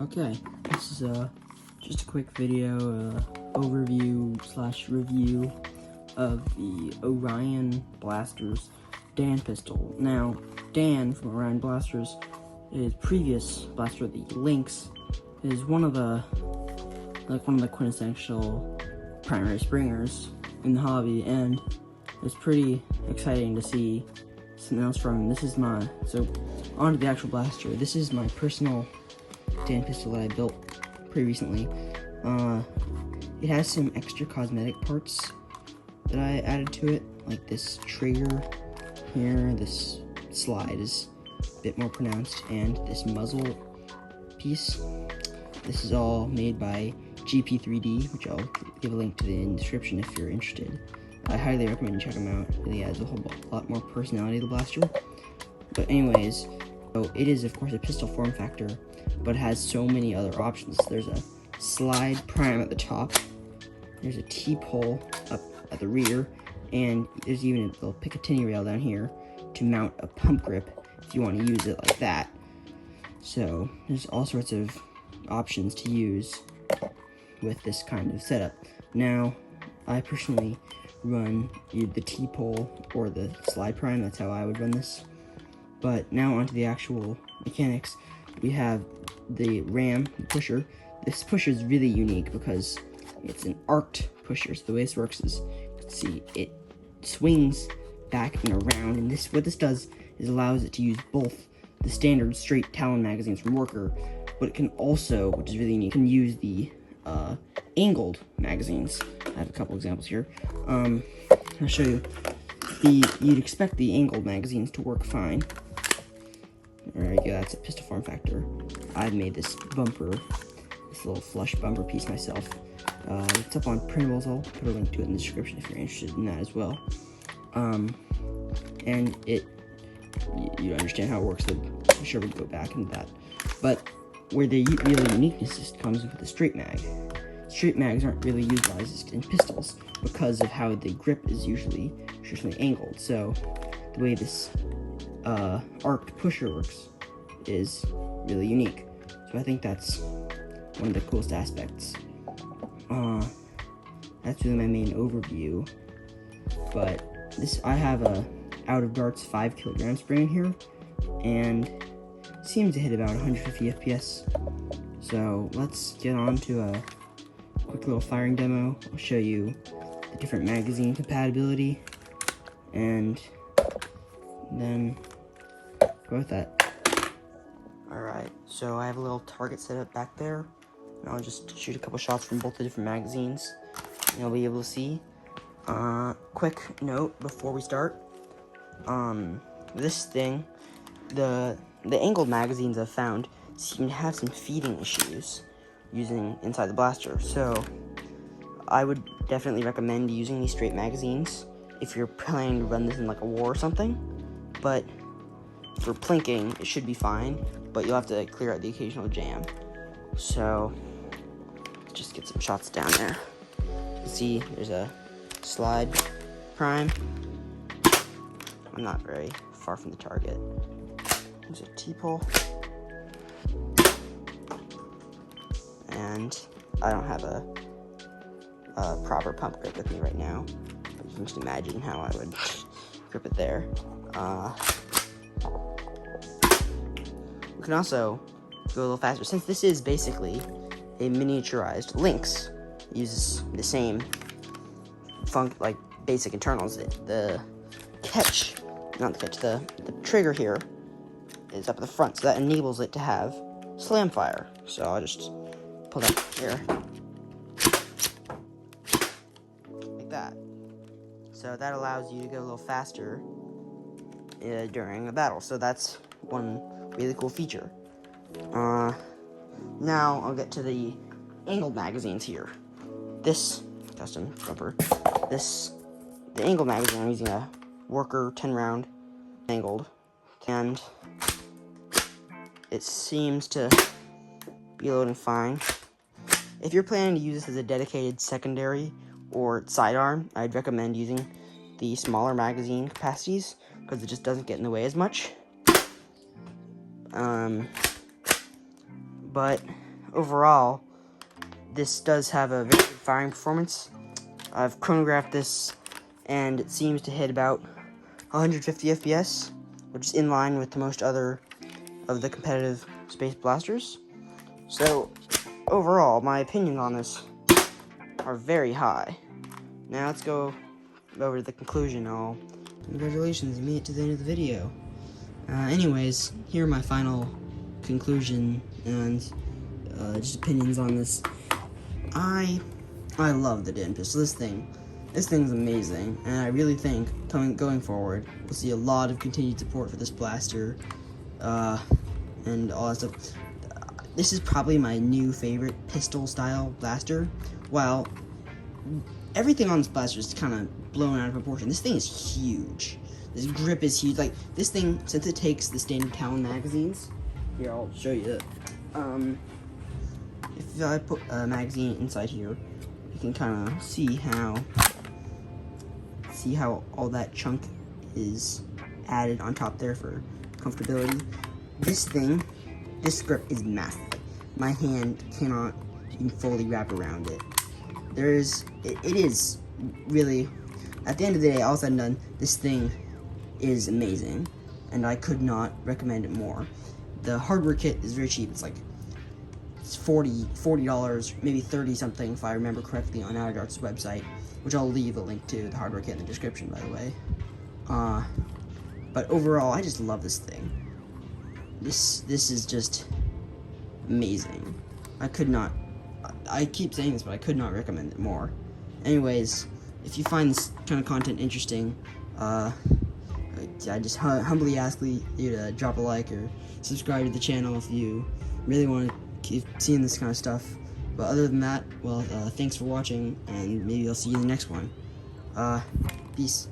Okay, this is just a quick video overview slash review of the Orion blasters Danpistol. Now, Dan from Orion blasters, his previous blaster, the Lynx, is one of the quintessential primary springers in the hobby, and it's pretty exciting to see something else from him. So onto the actual blaster. This is my personal Danpistol that I built pretty recently. It has some extra cosmetic parts that I added to it, like this trigger here, this slide is a bit more pronounced, and this muzzle piece. This is all made by GP3D, which I'll give a link to in the description if you're interested. I highly recommend you check them out. It really adds a whole lot more personality to the blaster. But anyways, so it is of course a pistol form factor, but it has so many other options. There's a slide prime at the top, there's a T-pole up at the rear, and there's even a little Picatinny rail down here to mount a pump grip if you want to use it like that. So there's all sorts of options to use with this kind of setup. Now, I personally run either the T-pole or the slide prime. That's how I would run this. But now onto the actual mechanics. We have the ram pusher. This pusher is really unique because it's an arced pusher. So the way this works is, you can see it swings back and around, and what this does is allows it to use both the standard straight Talon magazines from Worker, but it can also, which is really unique, can use the angled magazines. I have a couple examples here. I'll show you. You'd expect the angled magazines to work fine. There you go, that's a pistol form factor. I've made this bumper, this little flush bumper piece myself. It's up on printables. I'll put a link to it in the description if you're interested in that as well. And you understand how it works, so I'm sure we'll go back into that. But where the real uniqueness just comes with the straight mag. Straight mags aren't really utilized in pistols because of how the grip is usually traditionally angled. So the way this arced pusher works is really unique. So I think that's one of the coolest aspects. That's really my main overview. But I have a out of darts 5 kilogram spring in here, and it seems to hit about 150 FPS. So let's get on to a quick little firing demo. I'll show you the different magazine compatibility, and then go with that. Alright, so I have a little target set up back there, and I'll just shoot a couple shots from both the different magazines, and you'll be able to see. Quick note before we start. This thing, the angled magazines I've found seem to have some feeding issues using inside the blaster, so I would definitely recommend using these straight magazines if you're planning to run this in like a war or something. But for plinking, it should be fine, but you'll have to clear out the occasional jam. So let's just get some shots down there. You can see there's a slide prime. I'm not very far from the target. There's a T-pole. And I don't have a proper pump grip with me right now, but you can just imagine how I would grip it there. We can also go a little faster. Since this is basically a miniaturized Lynx, it uses the same basic internals. The trigger here is up at the front, so that enables it to have slam fire. So I'll just pull that here, like that. So that allows you to go a little faster during a battle. So that's one really cool feature. Now I'll get to the angled magazines here. This custom bumper, the angled magazine, I'm using a Worker 10 round angled, and it seems to be loading fine. If you're planning to use this as a dedicated secondary or sidearm, I'd recommend using the smaller magazine capacities because it just doesn't get in the way as much. But overall, this does have a very good firing performance. I've chronographed this, and it seems to hit about 150 FPS, which is in line with most other of the competitive space blasters. So, overall, my opinions on this are very high. Now let's go over to the conclusion. Congratulations, you made it to the end of the video. Anyways, here are my final conclusion and just opinions on this. I love the Danpistol. This thing's amazing, and I really think going forward we'll see a lot of continued support for this blaster, and all that stuff. This is probably my new favorite pistol-style blaster. While everything on this blaster is kind of blown out of proportion, this thing is huge. This grip is huge. Like, this thing, since it takes the standard Talon magazines, here, I'll show you that. If I put a magazine inside here, you can kind of see how all that chunk is added on top there for comfortability. This grip is massive. My hand cannot even fully wrap around it. It is really, at the end of the day, all said and done, this thing is amazing, and I could not recommend it more. The hardware kit is very cheap. It's like $40, maybe 30 something if I remember correctly, on AdArt's website, which I'll leave a link to the hardware kit in the description, by the way. But overall, I just love this thing. This is just amazing. I keep saying this, but I could not recommend it more. Anyways, if you find this kind of content interesting, I just humbly ask you to drop a like or subscribe to the channel if you really want to keep seeing this kind of stuff. But other than that, well, thanks for watching, and maybe I'll see you in the next one. Peace.